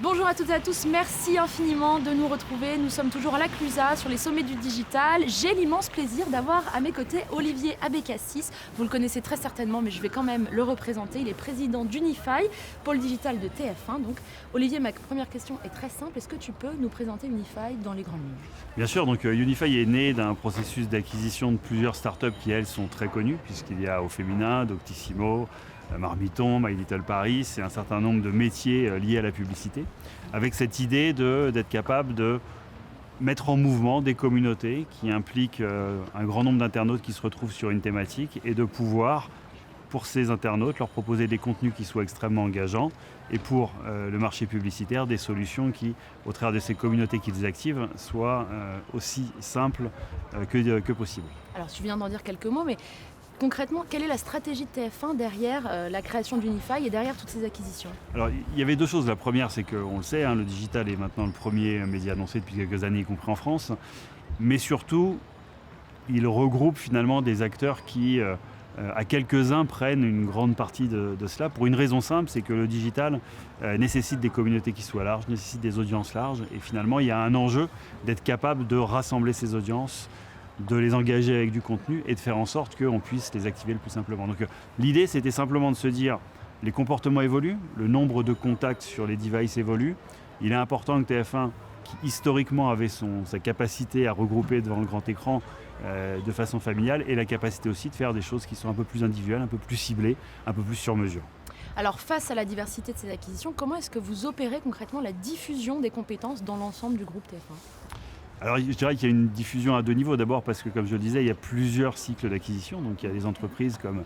Bonjour à toutes et à tous, merci infiniment de nous retrouver. Nous sommes toujours à la Clusa, sur les sommets du digital. J'ai l'immense plaisir d'avoir à mes côtés Olivier Abécassis. Vous le connaissez très certainement, mais je vais quand même le représenter. Il est président d'Unify, pôle digital de TF1. Donc, Olivier, ma première question est très simple. Est-ce que tu peux nous présenter Unify dans les grandes lignes ? Bien sûr, donc Unify est né d'un processus d'acquisition de plusieurs startups qui, elles, sont très connues, puisqu'il y a Au Féminin, Doctissimo, Marmiton, My Little Paris et un certain nombre de métiers liés à la publicité, avec cette idée d'être capable de mettre en mouvement des communautés qui impliquent un grand nombre d'internautes qui se retrouvent sur une thématique et de pouvoir, pour ces internautes, leur proposer des contenus qui soient extrêmement engageants et pour le marché publicitaire, des solutions qui, au travers de ces communautés qu'ils activent, soient aussi simples que possible. Alors, tu viens d'en dire quelques mots, mais concrètement, quelle est la stratégie de TF1 derrière la création d'Unify et derrière toutes ces acquisitions ? Alors, il y avait deux choses. La première, c'est qu'on le sait, le digital est maintenant le premier média annoncé depuis quelques années, y compris en France. Mais surtout, il regroupe finalement des acteurs qui, à quelques-uns, prennent une grande partie de cela. Pour une raison simple, c'est que le digital nécessite des communautés qui soient larges, nécessite des audiences larges. Et finalement, il y a un enjeu d'être capable de rassembler ces audiences, de les engager avec du contenu et de faire en sorte qu'on puisse les activer le plus simplement. Donc l'idée, c'était simplement de se dire, les comportements évoluent, le nombre de contacts sur les devices évolue. Il est important que TF1, qui historiquement avait sa capacité à regrouper devant le grand écran de façon familiale, ait la capacité aussi de faire des choses qui sont un peu plus individuelles, un peu plus ciblées, un peu plus sur mesure. Alors, face à la diversité de ces acquisitions, comment est-ce que vous opérez concrètement la diffusion des compétences dans l'ensemble du groupe TF1 ? Alors je dirais qu'il y a une diffusion à deux niveaux. D'abord parce que, comme je le disais, il y a plusieurs cycles d'acquisition. Donc il y a des entreprises comme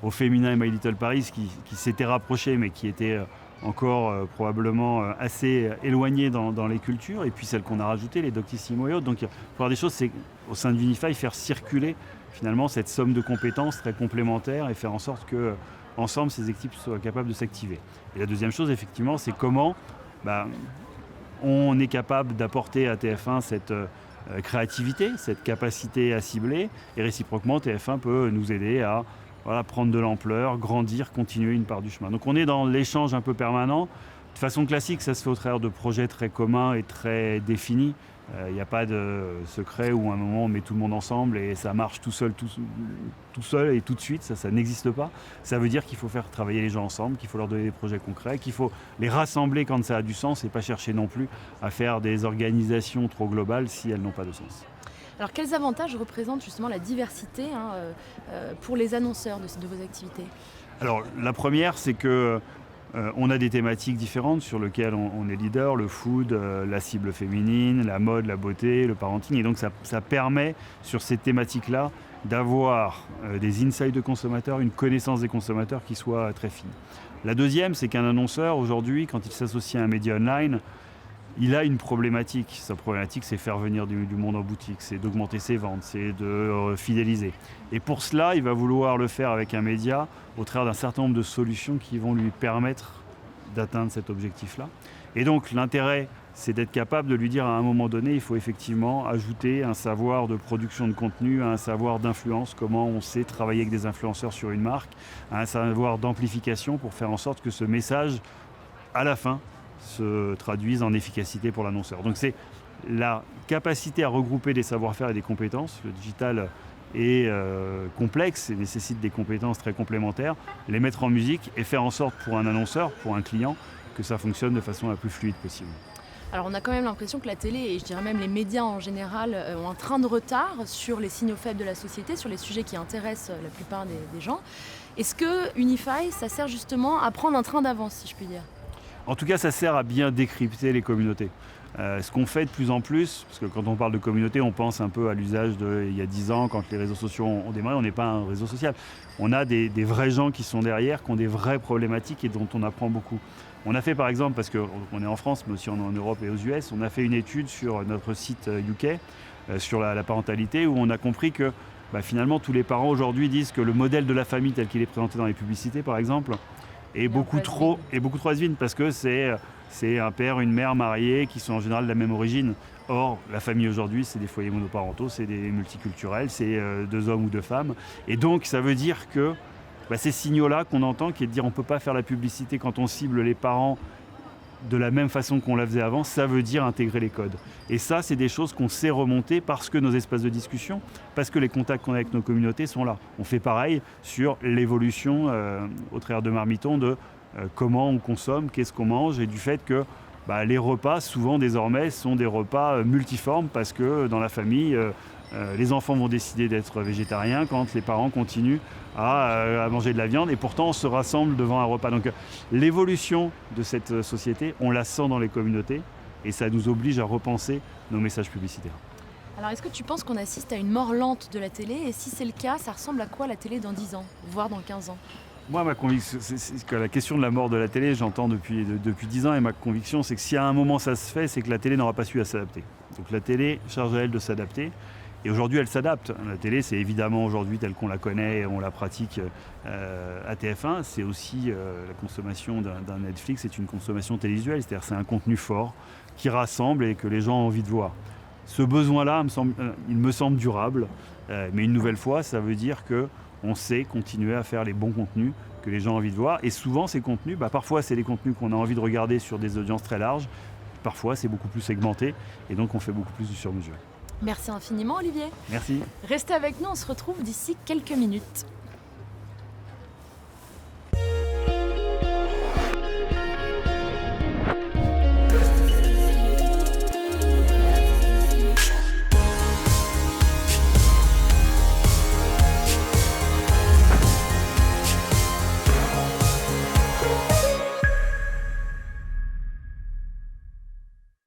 Au Féminin et My Little Paris qui s'étaient rapprochées mais qui étaient encore probablement assez éloignées dans les cultures. Et puis celles qu'on a rajoutées, les Doctissimo et autres. Donc pour avoir des choses, c'est au sein de Unify faire circuler finalement cette somme de compétences très complémentaires et faire en sorte que ensemble ces équipes soient capables de s'activer. Et la deuxième chose, effectivement, c'est comment on est capable d'apporter à TF1 cette créativité, cette capacité à cibler, et réciproquement TF1 peut nous aider à prendre de l'ampleur, grandir, continuer une part du chemin. Donc on est dans l'échange un peu permanent. De façon classique, ça se fait au travers de projets très communs et très définis. Il n'y a pas de secret où à un moment on met tout le monde ensemble et ça marche tout seul et tout de suite, ça n'existe pas. Ça veut dire qu'il faut faire travailler les gens ensemble, qu'il faut leur donner des projets concrets, qu'il faut les rassembler quand ça a du sens et pas chercher non plus à faire des organisations trop globales si elles n'ont pas de sens. Alors, quels avantages représente justement la diversité pour les annonceurs de vos activités ? Alors, la première, c'est que on a des thématiques différentes sur lesquelles on est leader, le food, la cible féminine, la mode, la beauté, le parenting. Et donc ça permet sur ces thématiques-là d'avoir des insights de consommateurs, une connaissance des consommateurs qui soit très fine. La deuxième, c'est qu'un annonceur aujourd'hui, quand il s'associe à un média online, il a une problématique. Sa problématique, c'est faire venir du monde en boutique, c'est d'augmenter ses ventes, c'est de fidéliser. Et pour cela, il va vouloir le faire avec un média au travers d'un certain nombre de solutions qui vont lui permettre d'atteindre cet objectif-là. Et donc l'intérêt, c'est d'être capable de lui dire à un moment donné, il faut effectivement ajouter un savoir de production de contenu, un savoir d'influence, comment on sait travailler avec des influenceurs sur une marque, un savoir d'amplification pour faire en sorte que ce message, à la fin, se traduisent en efficacité pour l'annonceur. Donc c'est la capacité à regrouper des savoir-faire et des compétences. Le digital est complexe et nécessite des compétences très complémentaires, les mettre en musique et faire en sorte pour un annonceur, pour un client, que ça fonctionne de façon la plus fluide possible. Alors on a quand même l'impression que la télé et je dirais même les médias en général ont un train de retard sur les signaux faibles de la société, sur les sujets qui intéressent la plupart des gens. Est-ce que Unify, ça sert justement à prendre un train d'avance, si je puis dire ? En tout cas, ça sert à bien décrypter les communautés. Ce qu'on fait de plus en plus, parce que quand on parle de communauté, on pense un peu à l'usage d'il y a 10 ans, quand les réseaux sociaux ont démarré, on n'est pas un réseau social. On a des vrais gens qui sont derrière, qui ont des vraies problématiques et dont on apprend beaucoup. On a fait par exemple, parce qu'on est en France, mais aussi en Europe et aux US, on a fait une étude sur notre site UK, sur la parentalité, où on a compris que finalement tous les parents aujourd'hui disent que le modèle de la famille tel qu'il est présenté dans les publicités par exemple, est beaucoup trop has-been parce que c'est un père, une mère mariés qui sont en général de la même origine. Or, la famille aujourd'hui, c'est des foyers monoparentaux, c'est des multiculturels, c'est 2 hommes ou 2 femmes. Et donc, ça veut dire que ces signaux-là qu'on entend, qui est de dire on ne peut pas faire la publicité quand on cible les parents de la même façon qu'on la faisait avant, ça veut dire intégrer les codes. Et ça, c'est des choses qu'on sait remonter parce que nos espaces de discussion, parce que les contacts qu'on a avec nos communautés sont là. On fait pareil sur l'évolution au travers de Marmiton de comment on consomme, qu'est-ce qu'on mange, et du fait que les repas, souvent désormais, sont des repas multiformes parce que dans la famille, les enfants vont décider d'être végétariens quand les parents continuent à manger de la viande, et pourtant on se rassemble devant un repas. Donc l'évolution de cette société, on la sent dans les communautés, et ça nous oblige à repenser nos messages publicitaires. Alors est-ce que tu penses qu'on assiste à une mort lente de la télé, et si c'est le cas, ça ressemble à quoi la télé dans 10 ans, voire dans 15 ans? Moi, ma conviction, c'est que la question de la mort de la télé, j'entends depuis 10 ans, et ma conviction, c'est que si à un moment ça se fait, c'est que la télé n'aura pas su à s'adapter. Donc la télé, charge à elle de s'adapter. Et aujourd'hui, elle s'adapte. La télé, c'est évidemment aujourd'hui telle qu'on la connaît et on la pratique à TF1. C'est aussi la consommation d'un Netflix, c'est une consommation télévisuelle. C'est-à-dire c'est un contenu fort qui rassemble et que les gens ont envie de voir. Ce besoin-là, il me semble durable. Mais une nouvelle fois, ça veut dire qu'on sait continuer à faire les bons contenus que les gens ont envie de voir. Et souvent, ces contenus, parfois, c'est des contenus qu'on a envie de regarder sur des audiences très larges. Parfois, c'est beaucoup plus segmenté. Et donc, on fait beaucoup plus du sur-mesure. Merci infiniment, Olivier. Merci. Restez avec nous, on se retrouve d'ici quelques minutes.